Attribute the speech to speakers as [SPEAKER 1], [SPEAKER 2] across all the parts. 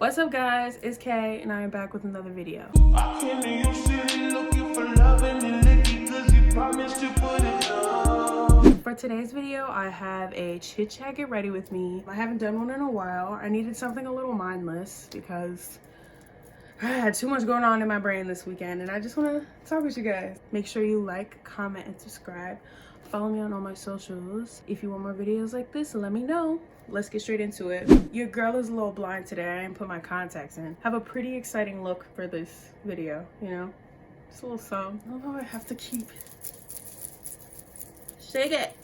[SPEAKER 1] What's up guys, it's Kay and I am back with another video.
[SPEAKER 2] I came to your city looking for love and licky cause you promised to put it up.
[SPEAKER 1] For today's video, I have a chit chat get ready with me. I haven't done one in a while. I needed something a little mindless because I had too much going on in my brain this weekend and I just want to talk with you guys. Make sure you like, comment, and subscribe. Follow me on all my socials. If you want more videos like this, let me know. Let's get straight into it. Your girl is a little blind today. I didn't put my contacts in. Have a pretty exciting look for this video, you know? Just a little something. I don't know, I have to keep... Shake it.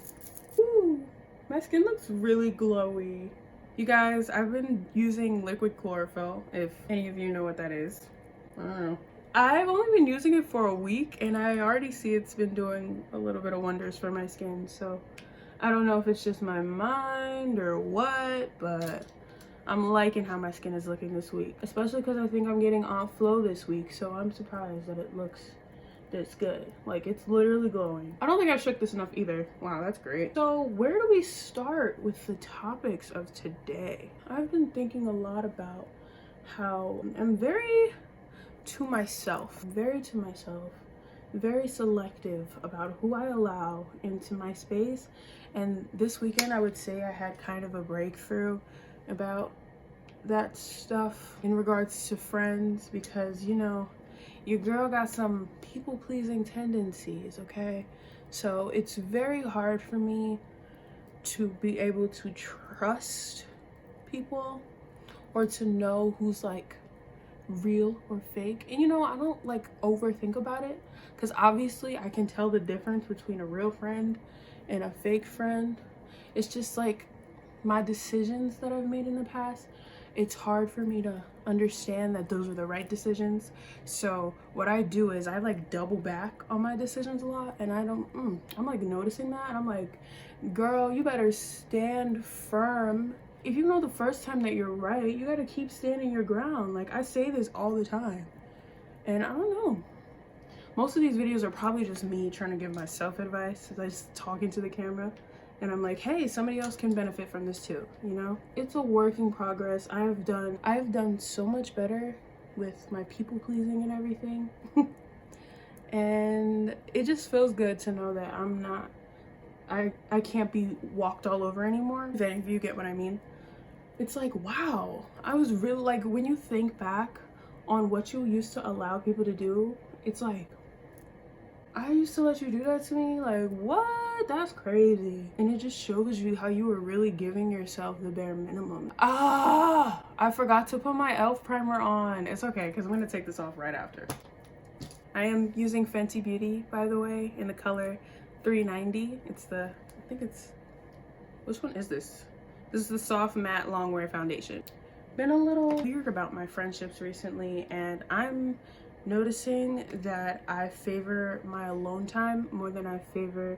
[SPEAKER 1] Woo. My skin looks really glowy. You guys, I've been using liquid chlorophyll, if any of you know what that is. I don't know. I've only been using it for a week and I already see it's been doing a little bit of wonders for my skin. So I don't know if it's just my mind or what, but I'm liking how my skin is looking this week. Especially because I think I'm getting off flow this week. So I'm surprised that it looks this good. Like, it's literally glowing. I don't think I shook this enough either. Wow, that's great. So where do we start with the topics of today? I've been thinking a lot about how I'm very very selective about who I allow into my space. And this weekend I would say I had kind of a breakthrough about that stuff in regards to friends, because you know your girl got some people-pleasing tendencies, okay? So it's very hard for me to be able to trust people or to know who's like real or fake. And you know, I don't like overthink about it because obviously I can tell the difference between a real friend and a fake friend. It's just like my decisions that I've made in the past, it's hard for me to understand that those are the right decisions. So what I do is I like double back on my decisions a lot, and I'm like noticing that and I'm like, girl, you better stand firm. If you know the first time that you're right, you gotta keep standing your ground. Like, I say this all the time. And I don't know. Most of these videos are probably just me trying to give myself advice. Just talking to the camera. And I'm like, hey, somebody else can benefit from this too, you know? It's a work in progress. I've done so much better with my people pleasing and everything. And it just feels good to know that I'm not, I can't be walked all over anymore. If any of you get what I mean. It's like, wow, I was really like, when you think back on what you used to allow people to do, it's like, I used to let you do that to me? Like, what? That's crazy. And it just shows you how you were really giving yourself the bare minimum. Ah, I forgot to put my e.l.f. primer on. It's okay, because I'm going to take this off right after. I am using Fenty Beauty, by the way, in the color 390. It's the, I think it's, which one is this? This is the soft matte long wear foundation. Been a little weird about my friendships recently, and I'm noticing that I favor my alone time more than I favor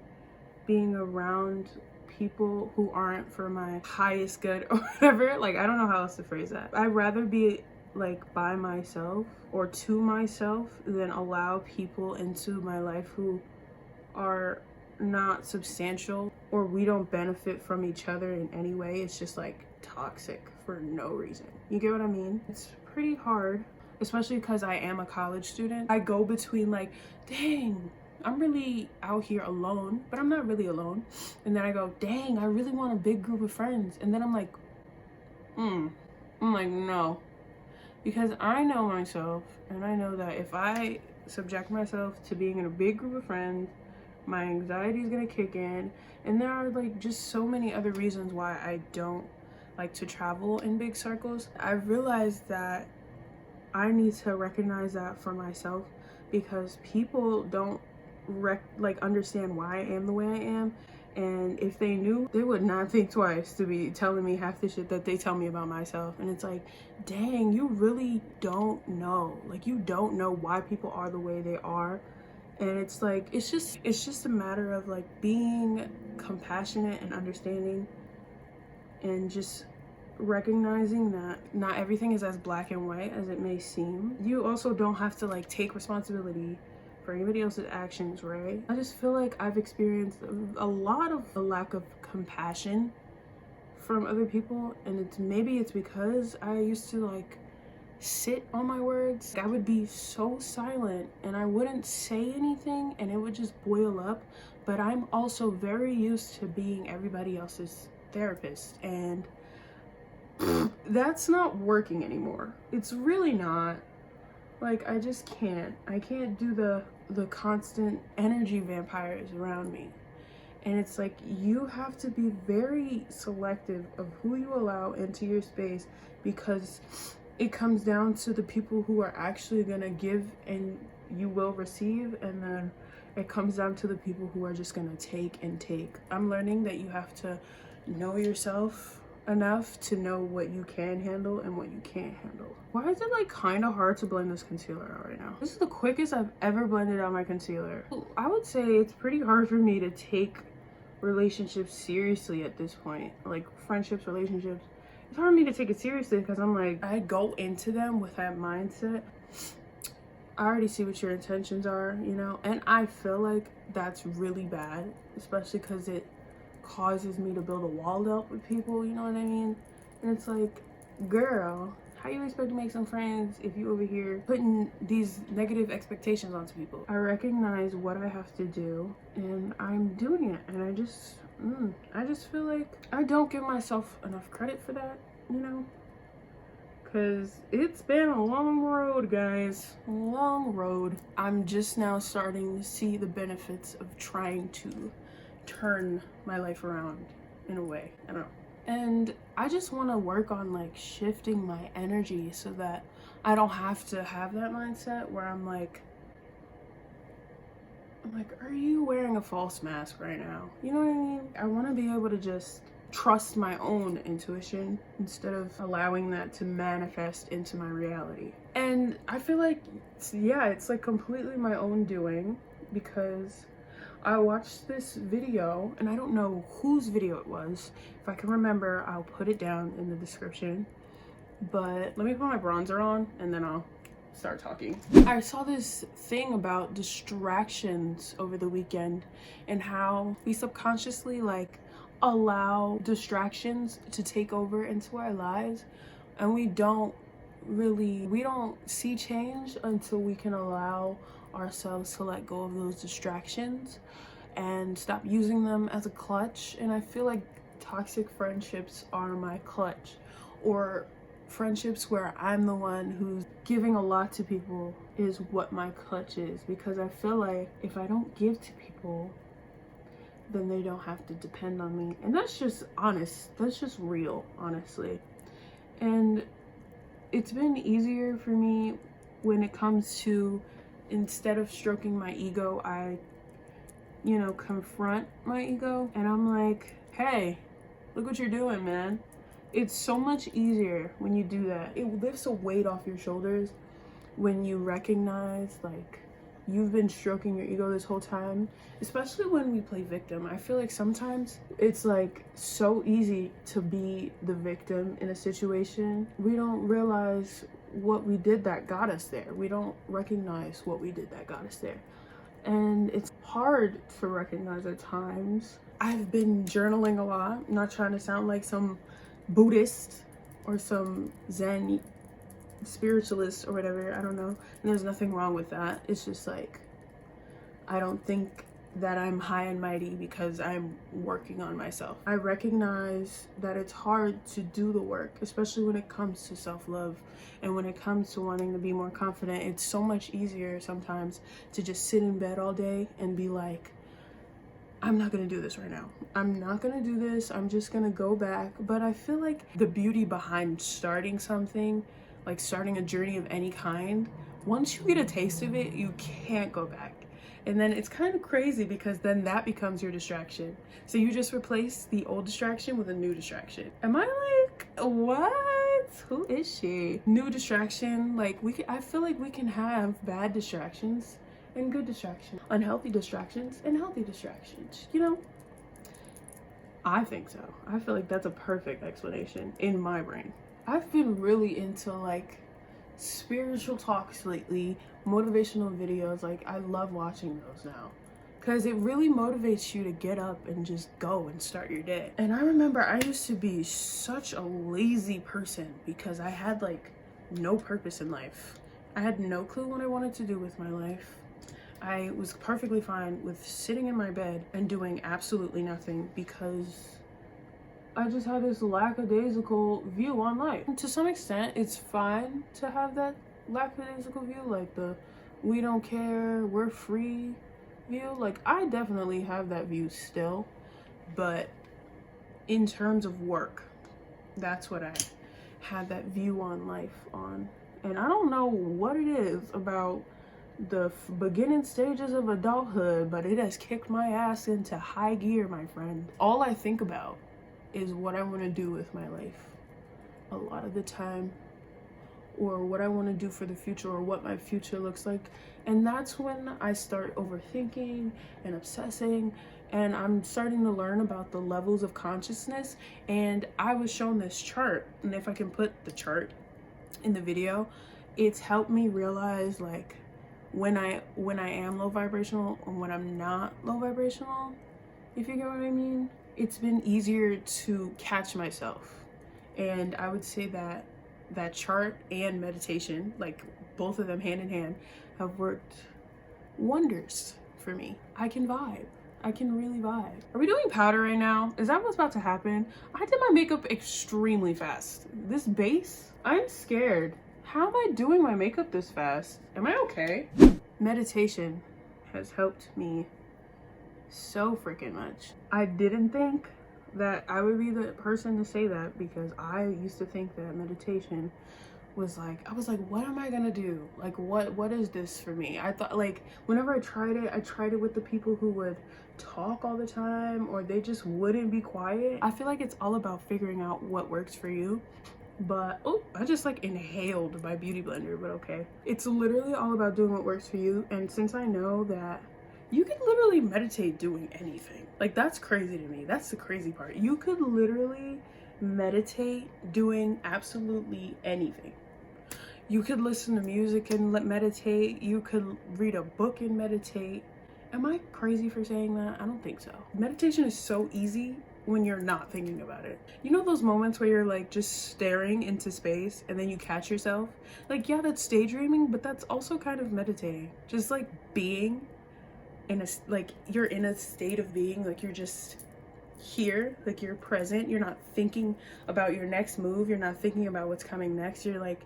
[SPEAKER 1] being around people who aren't for my highest good or whatever. Like, I don't know how else to phrase that. I'd rather be like by myself or to myself than allow people into my life who are not substantial or we don't benefit from each other in any way. It's just like toxic for no reason. You get what I mean? It's pretty hard, especially because I am a college student. I go between like, dang, I'm really out here alone, but I'm not really alone. And then I go, dang, I really want a big group of friends. And then I'm like, I'm like, no. Because I know myself, and I know that if I subject myself to being in a big group of friends, my anxiety is gonna kick in. And there are like just so many other reasons why I don't like to travel in big circles. I've realized that I need to recognize that for myself, because people don't understand why I am the way I am. And if they knew, they would not think twice to be telling me half the shit that they tell me about myself. And it's like, dang, you really don't know. Like, you don't know why people are the way they are. And it's like, it's just a matter of like being compassionate and understanding and just recognizing that not everything is as black and white as it may seem. You also don't have to like take responsibility for anybody else's actions, right? I just feel like I've experienced a lot of a lack of compassion from other people, and maybe it's because I used to like sit on my words. I would be so silent and I wouldn't say anything and it would just boil up. But I'm also very used to being everybody else's therapist, and that's not working anymore. It's really not. Like, I just can't. I can't do the constant energy vampires around me. And it's like, you have to be very selective of who you allow into your space, because it comes down to the people who are actually gonna give and you will receive, and then it comes down to the people who are just gonna take and take. I'm learning that you have to know yourself enough to know what you can handle and what you can't handle. Why is it like kind of hard to blend this concealer out right now? This is the quickest I've ever blended out my concealer. I would say it's pretty hard for me to take relationships seriously at this point. Like friendships, relationships. It's hard for me to take it seriously because I'm like, I go into them with that mindset. I already see what your intentions are, you know? And I feel like that's really bad, especially because it causes me to build a wall up with people, you know what I mean? And it's like, girl, how you expect to make some friends if you over here putting these negative expectations onto people? I recognize what I have to do and I'm doing it, and I just feel like I don't give myself enough credit for that, you know? Because it's been a long road, guys. A long road. I'm just now starting to see the benefits of trying to turn my life around in a way. I don't know. And I just want to work on like shifting my energy so that I don't have to have that mindset where I'm like, are you wearing a false mask right now? You know what I mean? I want to be able to just trust my own intuition instead of allowing that to manifest into my reality. And I feel like, yeah, it's like completely my own doing, because I watched this video and I don't know whose video it was. If I can remember, I'll put it down in the description. But let me put my bronzer on and then I'll start talking. I saw this thing about distractions over the weekend and how we subconsciously like allow distractions to take over into our lives, and we don't see change until we can allow ourselves to let go of those distractions and stop using them as a clutch. And I feel like toxic friendships are my clutch, or friendships where I'm the one who's giving a lot to people is what my clutch is, because I feel like if I don't give to people, then they don't have to depend on me. And that's just honest. That's just real, honestly. And it's been easier for me when it comes to, instead of stroking my ego, I, you know, confront my ego. And I'm like, hey, look what you're doing, man. It's so much easier when you do that. It lifts a weight off your shoulders when you recognize, like, you've been stroking your ego this whole time, especially when we play victim. I feel like sometimes it's like so easy to be the victim in a situation. We don't realize what we did that got us there. We don't recognize what we did that got us there. And it's hard to recognize at times. I've been journaling a lot. I'm not trying to sound like some Buddhist or some Zen spiritualist or whatever, I don't know. And there's nothing wrong with that. It's just like, I don't think that I'm high and mighty because I'm working on myself. I recognize that it's hard to do the work, especially when it comes to self-love and when it comes to wanting to be more confident. It's so much easier sometimes to just sit in bed all day and be like, I'm not gonna do this right now. I'm not gonna do this. I'm just gonna go back. But I feel like the beauty behind starting something, like starting a journey of any kind, once you get a taste of it, you can't go back. And then it's kind of crazy because then that becomes your distraction. So you just replace the old distraction with a new distraction. Am I like, what? Who is she? New distraction. Like I feel like we can have bad distractions and good distractions, unhealthy distractions and healthy distractions, you know? I think so. I feel like that's a perfect explanation in my brain. I've been really into like spiritual talks lately, motivational videos. Like I love watching those now because it really motivates you to get up and just go and start your day. And I remember I used to be such a lazy person because I had like no purpose in life. I had no clue what I wanted to do with my life. I was perfectly fine with sitting in my bed and doing absolutely nothing because I just had this lackadaisical view on life. And to some extent, it's fine to have that lackadaisical view, like the we don't care, we're free view. Like, I definitely have that view still, but in terms of work, that's what I had that view on life on. And I don't know what it is about the beginning stages of adulthood, but it has kicked my ass into high gear, my friend. All I think about is what I want to do with my life a lot of the time, or what I want to do for the future, or what my future looks like. And that's when I start overthinking and obsessing, and I'm starting to learn about the levels of consciousness. And I was shown this chart, and if I can put the chart in the video, it's helped me realize like when I am low vibrational and when I'm not low vibrational, if you get what I mean. It's been easier to catch myself. And I would say that that chart and meditation, like both of them hand in hand, have worked wonders for me. I can vibe. I can really vibe. Are we doing powder right now? Is that what's about to happen? I did my makeup extremely fast. This base, I'm scared. How am I doing my makeup this fast? Am I okay? Meditation has helped me so freaking much. I didn't think that I would be the person to say that, because I used to think that meditation was like, I was like, what am I gonna do? Like, what is this for me? I thought, like, whenever I tried it with the people who would talk all the time, or they just wouldn't be quiet. I feel like it's all about figuring out what works for you. But oh, I just like inhaled my beauty blender, but okay. It's literally all about doing what works for you. And since I know that you can literally meditate doing anything, like, that's crazy to me. That's the crazy part. You could literally meditate doing absolutely anything. You could listen to music and meditate. You could read a book and meditate. Am I crazy for saying that? I don't think so. Meditation is so easy when you're not thinking about it. You know those moments where you're like just staring into space and then you catch yourself? Like, yeah, that's daydreaming, but that's also kind of meditating. Just like being in a, like, you're in a state of being, like you're just here, like you're present. You're not thinking about your next move. You're not thinking about what's coming next. You're like,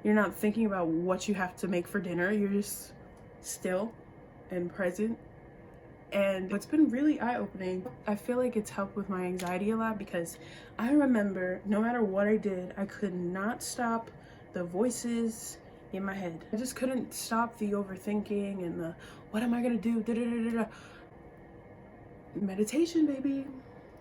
[SPEAKER 1] you're not thinking about what you have to make for dinner. You're just still and present. And it's been really eye-opening. I feel like it's helped with my anxiety a lot, because I remember no matter what I did, I could not stop the voices in my head. I just couldn't stop the overthinking and the, what am I gonna do? Da-da-da-da-da. Meditation, baby.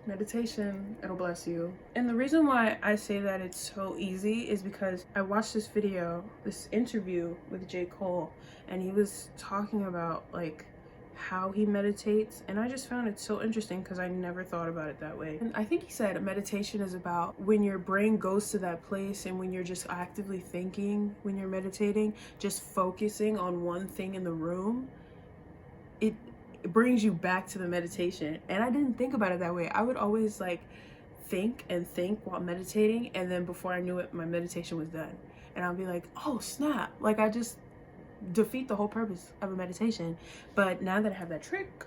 [SPEAKER 1] Meditation, it'll bless you. And the reason why I say that it's so easy is because I watched this video, this interview with J. Cole, and he was talking about like how he meditates, and I just found it so interesting because I never thought about it that way. And I think he said meditation is about when your brain goes to that place, and when you're just actively thinking, when you're meditating, just focusing on one thing in the room, it brings you back to the meditation. And I didn't think about it that way. I would always like think and think while meditating, and then before I knew it, my meditation was done, and I'll be like, oh snap, like I just defeat the whole purpose of a meditation. But now that I have that trick,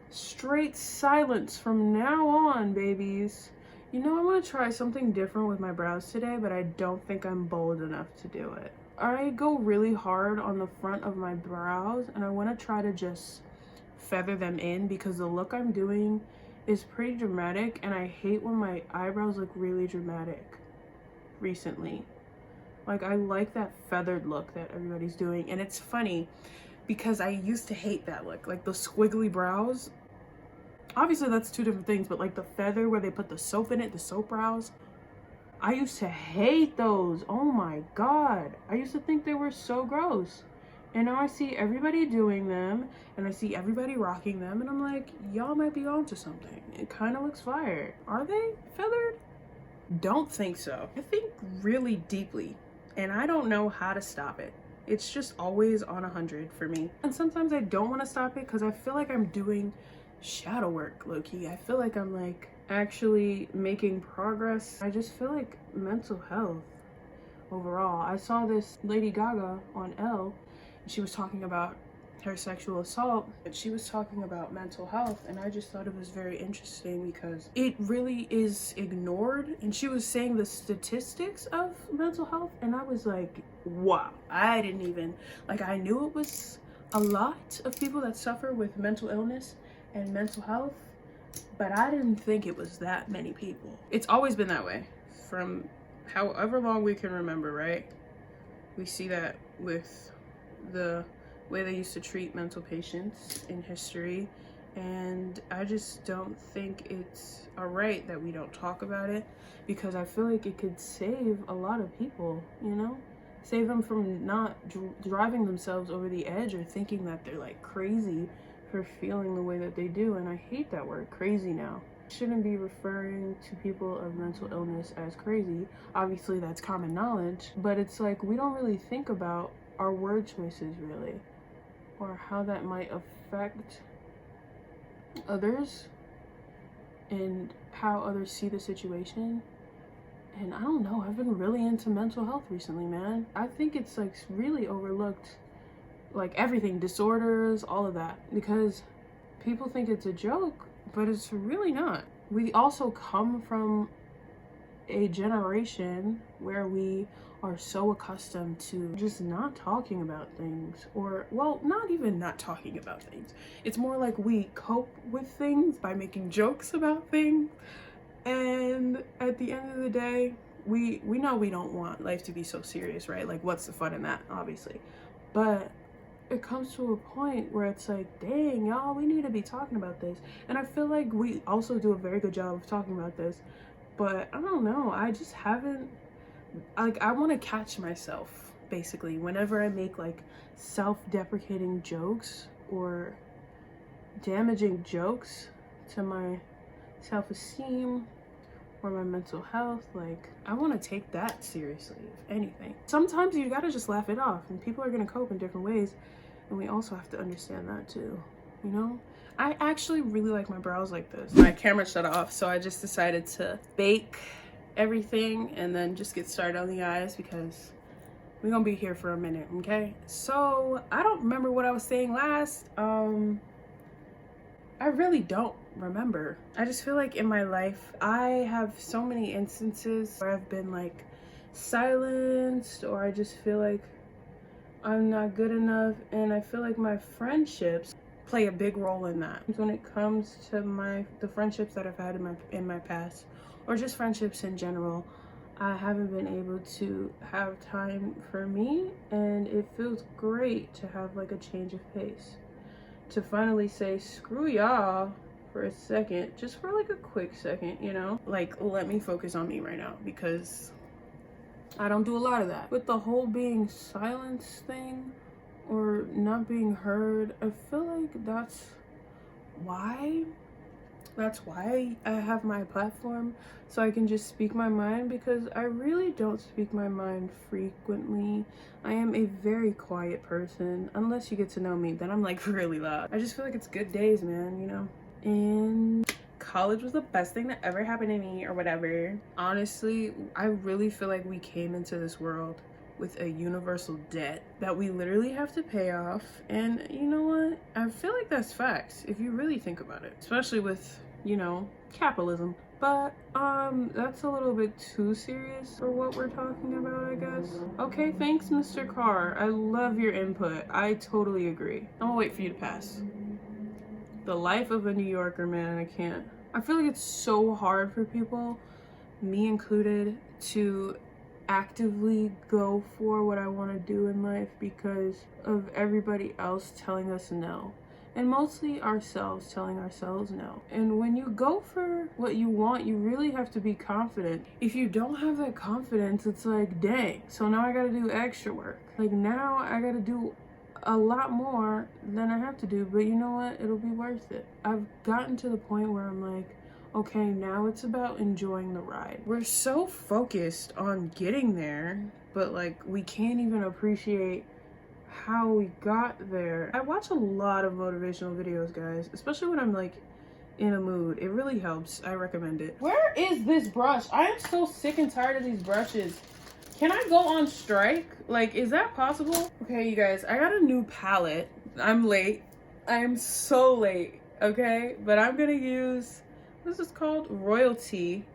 [SPEAKER 1] straight silence from now on, babies. You know, I want to try something different with my brows today, but I don't think I'm bold enough to do it. I go really hard on the front of my brows, and I want to try to just feather them in, because the look I'm doing is pretty dramatic, and I hate when my eyebrows look really dramatic recently. Like, I like that feathered look that everybody's doing. And it's funny because I used to hate that look, like the squiggly brows. Obviously that's two different things, but like the feather where they put the soap in it, the soap brows, I used to hate those. Oh my God. I used to think they were so gross. And now I see everybody doing them, and I see everybody rocking them, and I'm like, y'all might be onto something. It kind of looks fire. Are they feathered? Don't think so. I think really deeply, and I don't know how to stop it. It's just always on 100 for me. And sometimes I don't want to stop it because I feel like I'm doing shadow work, low-key. I feel like I'm like actually making progress. I just feel like mental health overall. I saw this Lady Gaga on Elle, and she was talking about her sexual assault, and she was talking about mental health, and I just thought it was very interesting because it really is ignored. And she was saying the statistics of mental health, and I was like, wow. I didn't even, like, I knew it was a lot of people that suffer with mental illness and mental health, but I didn't think it was that many people. It's always been that way from however long we can remember, right? We see that with the way they used to treat mental patients in history, and I just don't think it's alright that we don't talk about it, because I feel like it could save a lot of people, you know? Save them from not driving themselves over the edge or thinking that they're like crazy for feeling the way that they do. And I hate that word, crazy, now. Shouldn't be referring to people of mental illness as crazy. Obviously that's common knowledge, but it's like we don't really think about our word choices really, or how that might affect others and how others see the situation. And I don't know, I've been really into mental health recently, man. I think it's like really overlooked, like everything, disorders, all of that, because people think it's a joke, but it's really not. We also come from a generation where we are so accustomed to just not talking about things, or, well, not even not talking about things. It's more like we cope with things by making jokes about things. And at the end of the day, we know we don't want life to be so serious, right? Like, what's the fun in that, obviously? But it comes to a point where it's like, dang, y'all, we need to be talking about this. And I feel like we also do a very good job of talking about this, but I don't know, I just haven't, like, I want to catch myself, basically, whenever I make, like, self-deprecating jokes or damaging jokes to my self-esteem or my mental health. Like, I want to take that seriously, if anything. Sometimes you gotta just laugh it off, and people are gonna cope in different ways, and we also have to understand that too, you know? I actually really like my brows like this. My camera shut off, so I just decided to bake everything and then just get started on the eyes, because we're gonna be here for a minute, okay? So I don't remember what I was saying last. I really don't remember. I just feel like in my life I have so many instances where I've been like silenced, or I just feel like I'm not good enough, and I feel like my friendships play a big role in that. When it comes to the friendships that I've had in my past, or just friendships in general, I haven't been able to have time for me, and it feels great to have like a change of pace. To finally say, screw y'all for a second, just for like a quick second, you know? Like, let me focus on me right now, because I don't do a lot of that. With the whole being silenced thing, or not being heard, I feel like that's why I have my platform, so I can just speak my mind, because I really don't speak my mind frequently. I am a very quiet person. Unless you get to know me, then I'm like really loud. I just feel like it's good days, man, you know? And college was the best thing that ever happened to me, or whatever. Honestly, I really feel like we came into this world with a universal debt that we literally have to pay off. And you know what? I feel like that's facts if you really think about it, especially with, you know, capitalism. But that's a little bit too serious for what we're talking about, I guess. Okay, thanks, Mr. Carr. I love your input. I totally agree. I'm gonna wait for you to pass. The life of a New Yorker, man, I can't. I feel like it's so hard for people, me included, to actively go for what I want to do in life because of everybody else telling us no. And mostly ourselves telling ourselves no. And when you go for what you want, you really have to be confident. If you don't have that confidence, it's like, dang, so now I gotta do extra work. Like, now I gotta do a lot more than I have to do, but you know what? It'll be worth it. I've gotten to the point where I'm like, okay, now it's about enjoying the ride. We're so focused on getting there, but like, we can't even appreciate how we got there. I watch a lot of motivational videos, guys, especially when I'm like in a mood. It really helps. I recommend it. Where is this brush? I am so sick and tired of these brushes. Can I go on strike? Like, is that possible? Okay, you guys, I got a new palette. I'm late. I'm so late, okay? But I'm gonna use, what is this called? Royalty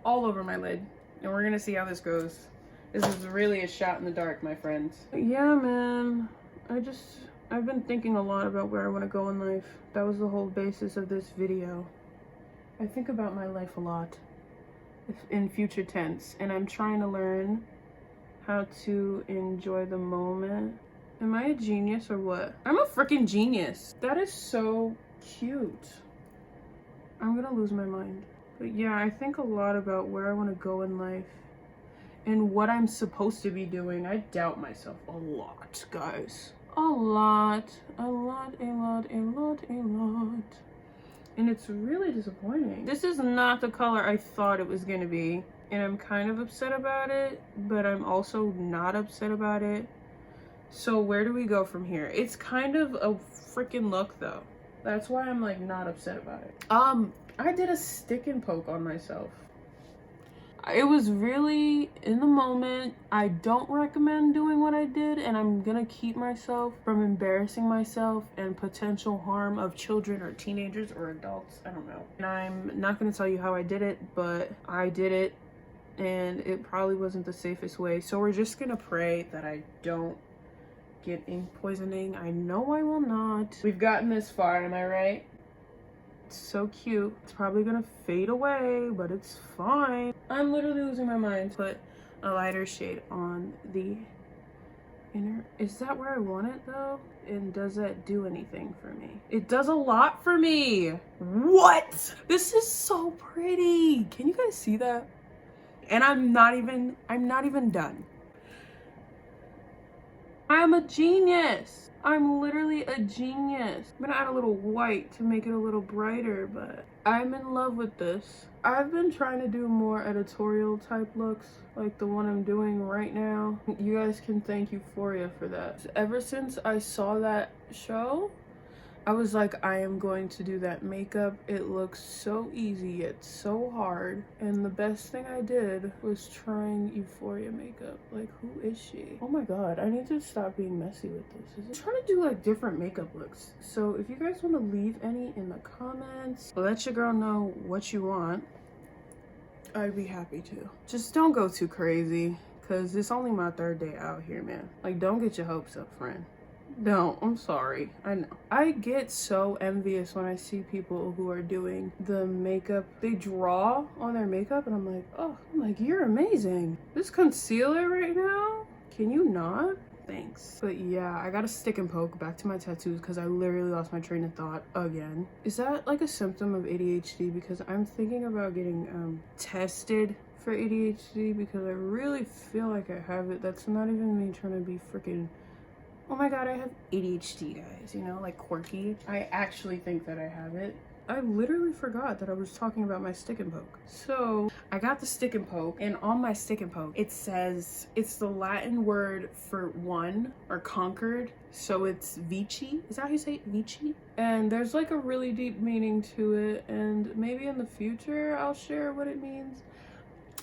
[SPEAKER 1] all over my lid. And we're gonna see how this goes. This is really a shot in the dark, my friends. Yeah, man. I've been thinking a lot about where I want to go in life. That was the whole basis of this video. I think about my life a lot in future tense, and I'm trying to learn how to enjoy the moment. Am I a genius or what? I'm a freaking genius. That is so cute. I'm gonna lose my mind. But yeah, I think a lot about where I want to go in life and what I'm supposed to be doing. I doubt myself a lot, guys. A lot. And it's really disappointing. This is not the color I thought it was gonna be. And I'm kind of upset about it, but I'm also not upset about it. So where do we go from here? It's kind of a freaking look though. That's why I'm like not upset about it. I did a stick and poke on myself. It was really in the moment. I don't recommend doing what I did, and I'm gonna keep myself from embarrassing myself and potential harm of children or teenagers or adults. I don't know. And I'm not gonna tell you how I did it, but I did it, and it probably wasn't the safest way. So we're just gonna pray that I don't get ink poisoning. I know I will not. We've gotten this far, am I right? It's so cute. It's probably gonna fade away, but it's fine. I'm literally losing my mind. Put a lighter shade on the inner. Is that where I want it though? And does that do anything for me? It does a lot for me. What? This is so pretty. Can you guys see that? And I'm not even done. I'm a genius. I'm literally a genius. I'm gonna add a little white to make it a little brighter, but I'm in love with this. I've been trying to do more editorial type looks, like the one I'm doing right now. You guys can thank Euphoria for that. Ever since I saw that show, I was like, I am going to do that makeup. It looks so easy yet so hard. And the best thing I did was trying Euphoria makeup. Like, who is she? Oh my god, I need to stop being messy with this. I'm trying to do like different makeup looks. So if you guys want to leave any in the comments, let your girl know what you want. I'd be happy to. Just don't go too crazy, because it's only my 3rd day out here, man. Like, don't get your hopes up, friend. No, I'm sorry. I know. I get so envious when I see people who are doing the makeup. They draw on their makeup and I'm like, oh, you're amazing. This concealer right now? Can you not? Thanks. But yeah, I gotta stick and poke back to my tattoos because I literally lost my train of thought again. Is that like a symptom of ADHD? Because I'm thinking about getting tested for ADHD because I really feel like I have it. That's not even me trying to be freaking, oh my god, I have ADHD, guys, you know, like quirky. I actually think that I have it. I literally forgot that I was talking about my stick and poke. So I got the stick and poke, and on my stick and poke, it says, it's the Latin word for one or conquered. So it's Vici. Is that how you say it? Vici? And there's like a really deep meaning to it. And maybe in the future, I'll share what it means.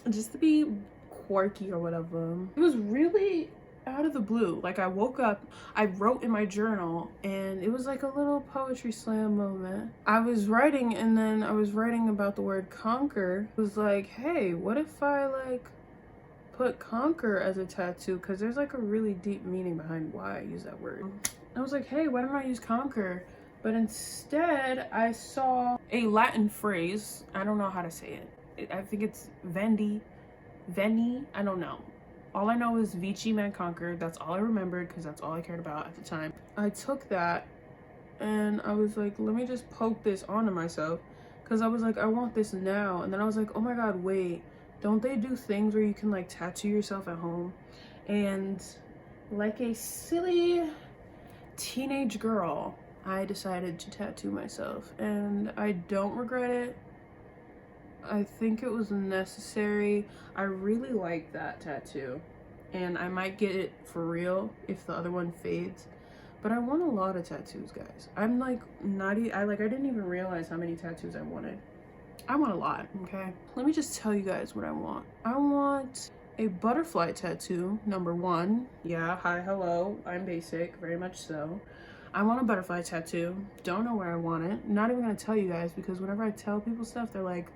[SPEAKER 1] Just to be quirky or whatever. It was really out of the blue. Like, I woke up, I wrote in my journal, and it was like a little poetry slam moment. I was writing, and then I was writing about the word conquer. It was like, hey, what if I like put conquer as a tattoo? Because there's like a really deep meaning behind why I use that word. I was like, hey, why don't I use conquer? But instead I saw a Latin phrase. I don't know how to say it. I think it's veni, I don't know. All I know is Vici meant conquer. That's all I remembered because that's all I cared about at the time. I took that and I was like, let me just poke this onto myself because I was like, I want this now. And then I was like, oh my god, wait, don't they do things where you can like tattoo yourself at home? And like a silly teenage girl, I decided to tattoo myself, and I don't regret it. I think it was necessary. I really like that tattoo, and I might get it for real if the other one fades. But I want a lot of tattoos, guys. I'm like I didn't even realize how many tattoos I wanted. I want a lot, okay? Let me just tell you guys what I want. I want a butterfly tattoo, number one. Yeah, hi, hello, I'm basic, very much so. I want a butterfly tattoo. Don't know where I want it. Not even gonna tell you guys because whenever I tell people stuff, they're like,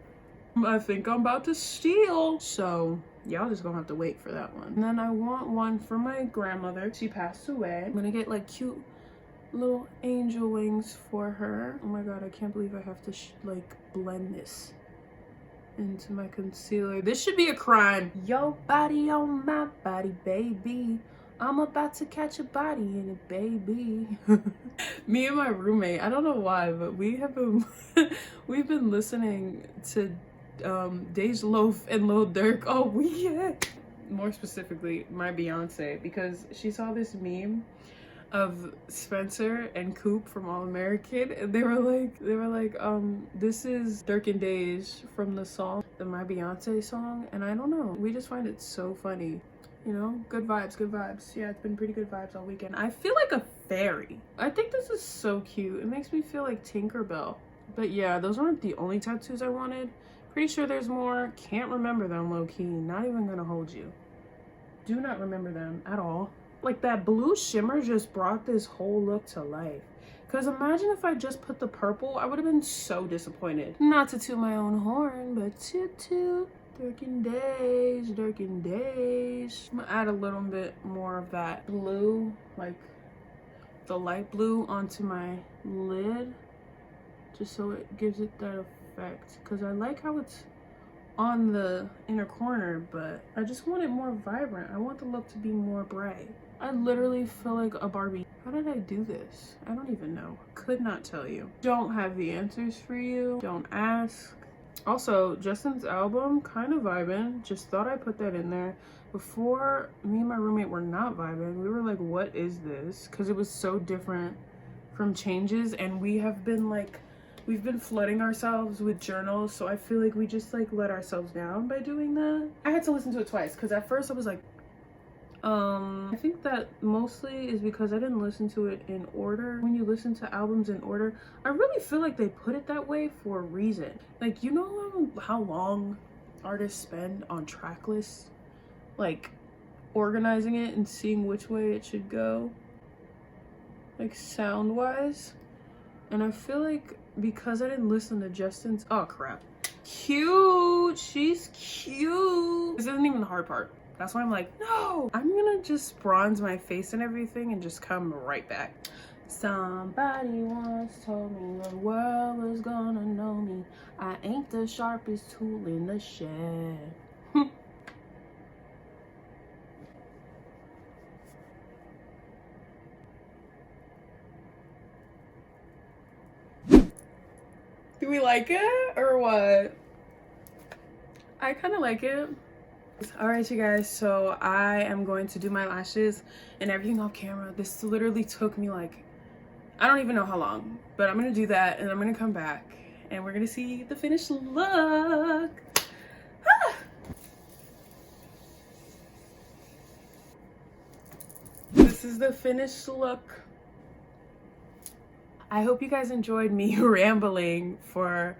[SPEAKER 1] I think I'm about to steal. So y'all just gonna have to wait for that one. And then I want one for my grandmother. She passed away. I'm gonna get like cute little angel wings for her. Oh my god, I can't believe I have to like blend this into my concealer. This should be a crime. Your body on my body, baby. I'm about to catch a body in it, baby. Me and my roommate, I don't know why, but we've been listening to Dej Loaf and Lil Durk. Oh yeah. More specifically, my Beyonce, because she saw this meme of Spencer and Coop from All American, and they were like, this is Durk and Dej from the song, the My Beyonce song, and I don't know, we just find it so funny. You know, good vibes, good vibes. Yeah, it's been pretty good vibes all weekend. I feel like a fairy. I think this is so cute. It makes me feel like Tinkerbell. But yeah, those aren't the only tattoos I wanted. Pretty sure there's more. Can't remember them low-key. Not even gonna hold you. Do not remember them at all. Like that blue shimmer just brought this whole look to life. Because imagine if I just put the purple, I would have been so disappointed. Not to toot my own horn, but toot. Durk and Dej, Durk and Dej. I'm gonna add a little bit more of that blue, like the light blue, onto my lid, just so it gives it that effect. Because I like how it's on the inner corner, but I just want it more vibrant. I want the look to be more bright. I literally feel like a Barbie. How did I do this? I don't even know. Could not tell you. Don't have the answers for you. Don't ask. Also, Justin's album, kind of vibing. Just thought I'd put that in there. Before, me and my roommate were not vibing. We were like, what is this? Because it was so different from Changes, and we've been flooding ourselves with journals, so I feel like we just like let ourselves down by doing that. I had to listen to it twice because at first I was like, I think that mostly is because I didn't listen to it in order. When you listen to albums in order, I really feel like they put it that way for a reason. Like, you know how long artists spend on track lists? Like, organizing it and seeing which way it should go, like sound-wise. And I feel like because I didn't listen to Justin's, oh crap. Cute, she's cute. This isn't even the hard part. That's why I'm like, no, I'm gonna just bronze my face and everything and just come right back. Somebody once told me the world was gonna know me. I ain't the sharpest tool in the shed. Do we like it or what? I kind of like it. All right, you guys, so I am going to do my lashes and everything off camera. This literally took me like, I don't even know how long, but I'm gonna do that and I'm gonna come back and we're gonna see the finished look. Ah! This is the finished look. I hope you guys enjoyed me rambling for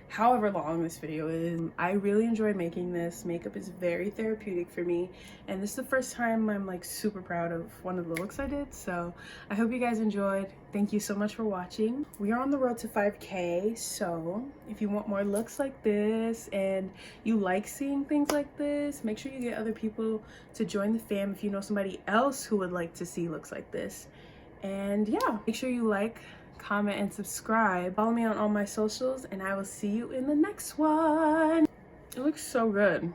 [SPEAKER 1] however long this video is. I really enjoyed making this. Makeup is very therapeutic for me, and this is the first time I'm like super proud of one of the looks I did, so I hope you guys enjoyed. Thank you so much for watching. We are on the road to 5K, so if you want more looks like this and you like seeing things like this, make sure you get other people to join the fam if you know somebody else who would like to see looks like this. And yeah, make sure you like, comment, and subscribe. Follow me on all my socials, and I will see you in the next one. It looks so good.